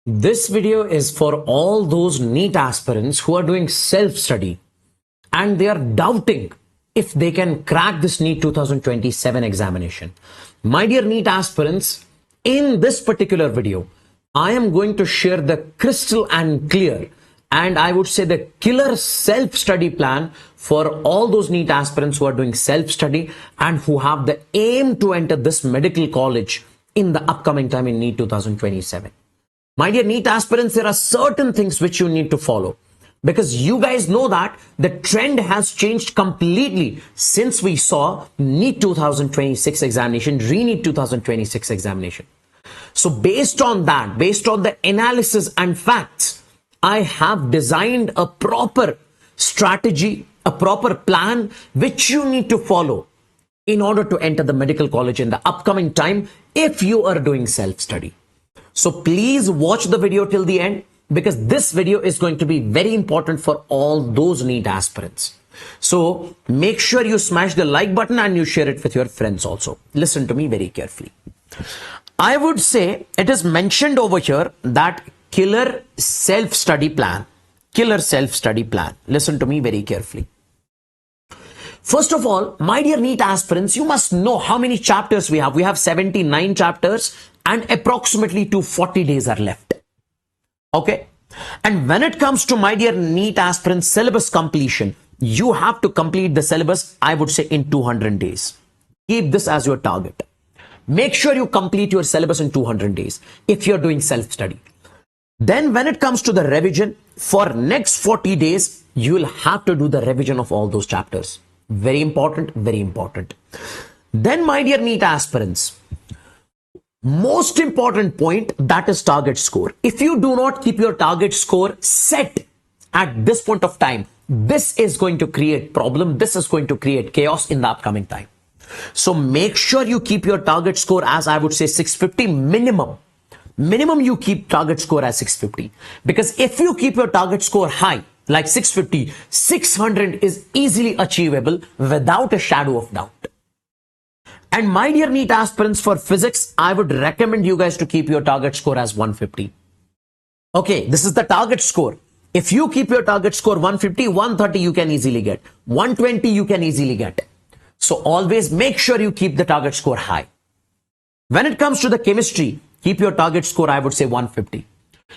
This video is for all those NEET aspirants who are doing self-study and they are doubting if they can crack this NEET 2027 examination. My dear NEET aspirants, in this particular video, I am going to share the crystal and clear and I would say the killer self-study plan for all those NEET aspirants who are doing self-study and who have the aim to enter this medical college in the upcoming time in NEET 2027. My dear NEET aspirants, there are certain things which you need to follow because you guys know that the trend has changed completely since we saw NEET 2026 examination, re-NEET 2026 examination. So based on that, based on the analysis and facts, I have designed a proper strategy, a proper plan which you need to follow in order to enter the medical college in the upcoming time if you are doing self-study. So please watch the video till the end because this video is going to be very important for all those NEET aspirants. So make sure you smash the like button and you share it with your friends also. Listen to me very carefully. I would say it is mentioned over here that killer self-study plan. Killer self-study plan. Listen to me very carefully. First of all, my dear NEET aspirants, you must know how many chapters we have. We have 79 chapters and approximately 240 days are left. Okay. And when it comes to my dear NEET aspirants syllabus completion, you have to complete the syllabus, I would say in 200 days. Keep this as your target. Make sure you complete your syllabus in 200 days if you're doing self-study. Then when it comes to the revision, for next 40 days, you will have to do the revision of all those chapters. Very important, very important. Then my dear NEET aspirants, most important point, that is target score. If you do not keep your target score set at this point of time, this is going to create problem. This is going to create chaos in the upcoming time. So make sure you keep your target score as I would say 650 minimum. Minimum you keep target score as 650 because if you keep your target score high like 650, 600 is easily achievable without a shadow of doubt. And my dear NEET aspirants, for physics, I would recommend you guys to keep your target score as 150. Okay, this is the target score. If you keep your target score 150, 130 you can easily get. 120 you can easily get. So always make sure you keep the target score high. When it comes to the chemistry, keep your target score, I would say 150.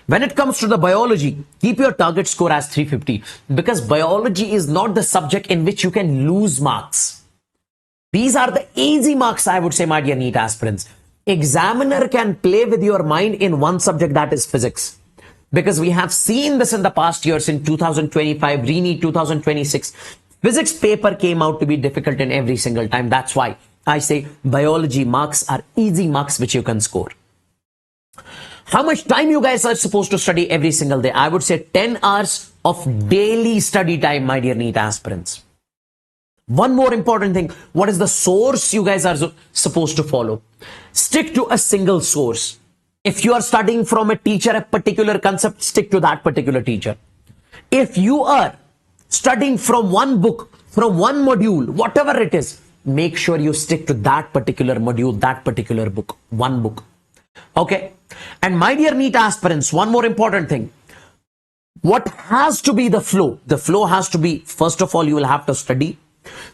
When it comes to the biology, keep your target score as 350 because biology is not the subject in which you can lose marks. These are the easy marks, I would say, my dear NEET aspirants. Examiner can play with your mind in one subject, that is physics. Because we have seen this in the past years in 2025, re-NEET 2026. Physics paper came out to be difficult in every single time. That's why I say biology marks are easy marks which you can score. How much time you guys are supposed to study every single day? I would say 10 hours of daily study time, my dear NEET aspirants. One more important thing, what is the source you guys are supposed to follow? Stick to a single source. If you are studying from a teacher, a particular concept, stick to that particular teacher. If you are studying from one book, from one module, whatever it is, make sure you stick to that particular module, that particular book, one book. Okay. And my dear NEET aspirants, one more important thing. What has to be the flow? The flow has to be, first of all, you will have to study.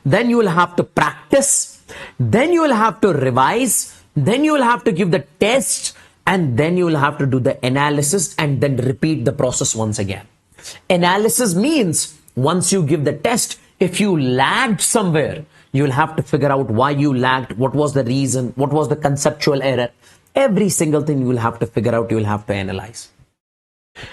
Then you will have to practice. Then you will have to revise. Then you will have to give the test. And then you will have to do the analysis and then repeat the process once again. Analysis means once you give the test, if you lagged somewhere, you will have to figure out why you lagged, what was the reason, what was the conceptual error. Every single thing you will have to figure out, you will have to analyze.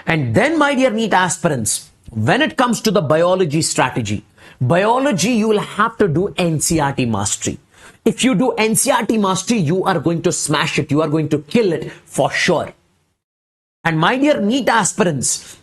And then, my dear NEET aspirants, when it comes to the biology strategy, biology, you will have to do NCERT mastery. If you do NCERT mastery, you are going to smash it. You are going to kill it for sure. And my dear NEET aspirants,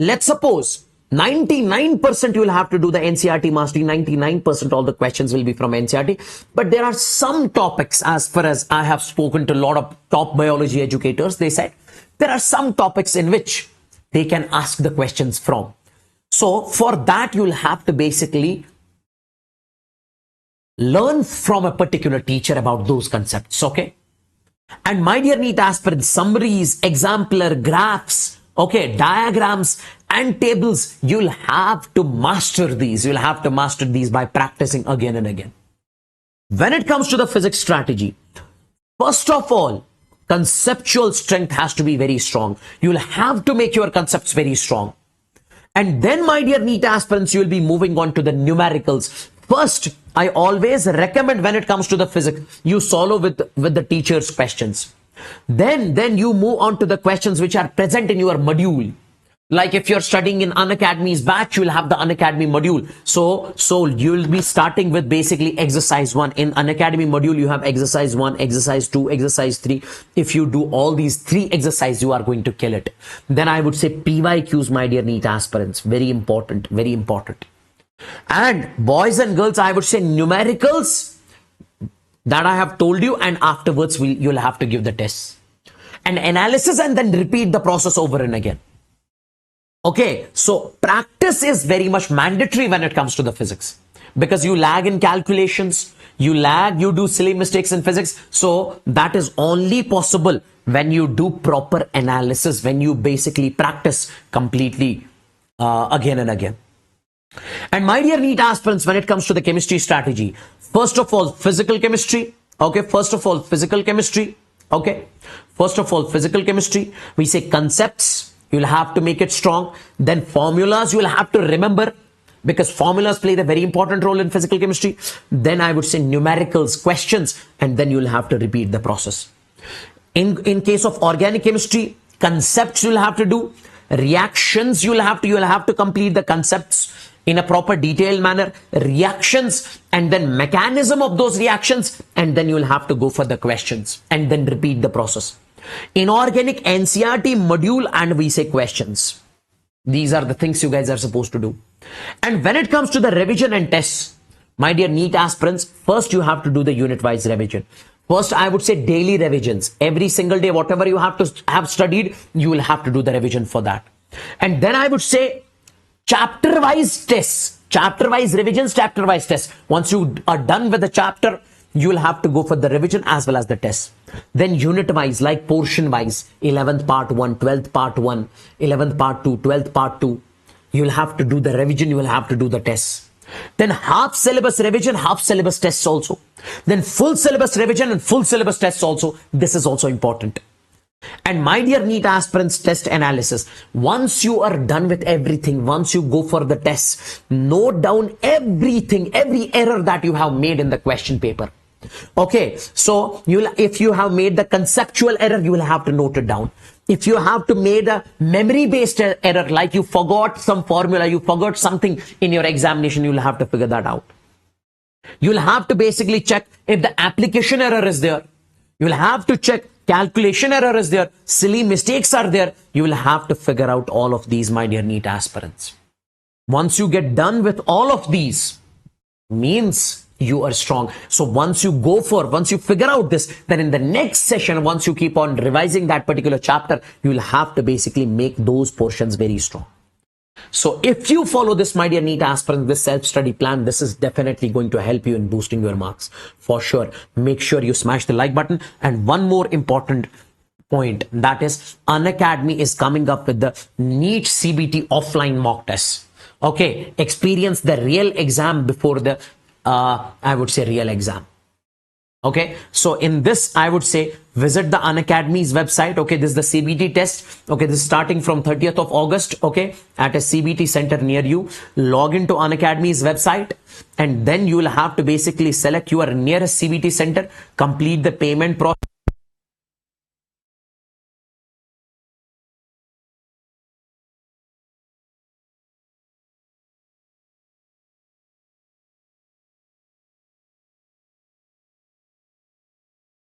let's suppose 99% you will have to do the NCERT mastery. 99% all the questions will be from NCERT. But there are some topics, as far as I have spoken to a lot of top biology educators, they said there are some topics in which they can ask the questions from. So for that, you'll have to basically learn from a particular teacher about those concepts. Okay. And my dear NEET aspirants, summaries, exemplar, graphs, okay, diagrams and tables, you'll have to master these. You'll have to master these by practicing again and again. When it comes to the physics strategy, first of all, conceptual strength has to be very strong. You'll have to make your concepts very strong. And then, my dear NEET aspirants, you will be moving on to the numericals. First, I always recommend when it comes to the physics, you solve with the teacher's questions. Then you move on to the questions which are present in your module. Like if you're studying in Unacademy's batch, you will have the Unacademy module. So you'll be starting with basically exercise 1. In Unacademy module, you have exercise 1, exercise 2, exercise 3. If you do all these 3 exercises, you are going to kill it. Then I would say PYQs, my dear NEET aspirants. Very important, very important. And boys and girls, I would say numericals that I have told you, and afterwards you'll have to give the tests. And analysis, and then repeat the process over and again. Okay, so practice is very much mandatory when it comes to the physics, because you lag in calculations, you do silly mistakes in physics. So that is only possible when you do proper analysis, when you basically practice completely again and again. And my dear NEET aspirants, when it comes to the chemistry strategy, first of all, physical chemistry. Okay, first of all, physical chemistry. Okay, first of all, physical chemistry. We say concepts. You'll have to make it strong. Then formulas you will have to remember, because formulas play a very important role in physical chemistry. Then I would say numericals, questions, and then you'll have to repeat the process. In case of organic chemistry, concepts you'll have to do. Reactions you'll have to complete the concepts in a proper detailed manner. Reactions, and then mechanism of those reactions, and then you'll have to go for the questions and then repeat the process. Inorganic NCERT module, and we say questions. These are the things you guys are supposed to do. And when it comes to the revision and tests, my dear NEET aspirants, first you have to do the unit wise revision. First, I would say daily revisions. Every single day, whatever you have to have studied, you will have to do the revision for that. And then I would say chapter wise tests, chapter wise revisions, chapter wise tests. Once you are done with the chapter, you will have to go for the revision as well as the test. Then unit wise, like portion wise, 11th part 1, 12th part 1, 11th part 2, 12th part 2. You will have to do the revision, you will have to do the tests. Then half syllabus revision, half syllabus tests also. Then full syllabus revision and full syllabus tests also. This is also important. And my dear NEET aspirants, test analysis. Once you are done with everything, once you go for the tests, note down everything, every error that you have made in the question paper. Okay, so if you have made the conceptual error, you will have to note it down. If you have to made a memory based error, like you forgot some formula, you forgot something in your examination, you will have to figure that out. You will have to basically check if the application error is there. You will have to check calculation error is there, silly mistakes are there. You will have to figure out all of these, my dear NEET aspirants. Once you get done with all of these, means you are strong. So once you figure out this, then in the next session, once you keep on revising that particular chapter, you will have to basically make those portions very strong. So if you follow this, my dear NEET aspirant, this self-study plan, this is definitely going to help you in boosting your marks for sure. Make sure you smash the like button. And one more important point, that is Unacademy is coming up with the NEET CBT offline mock tests. Okay, experience the real exam before the I would say real exam. Okay, so in this, I would say visit the Unacademy's website. Okay, this is the CBT test. Okay, this is starting from 30th of August. Okay, at a CBT center near you. Log into Unacademy's website, and then you will have to basically select your nearest CBT center, complete the payment process.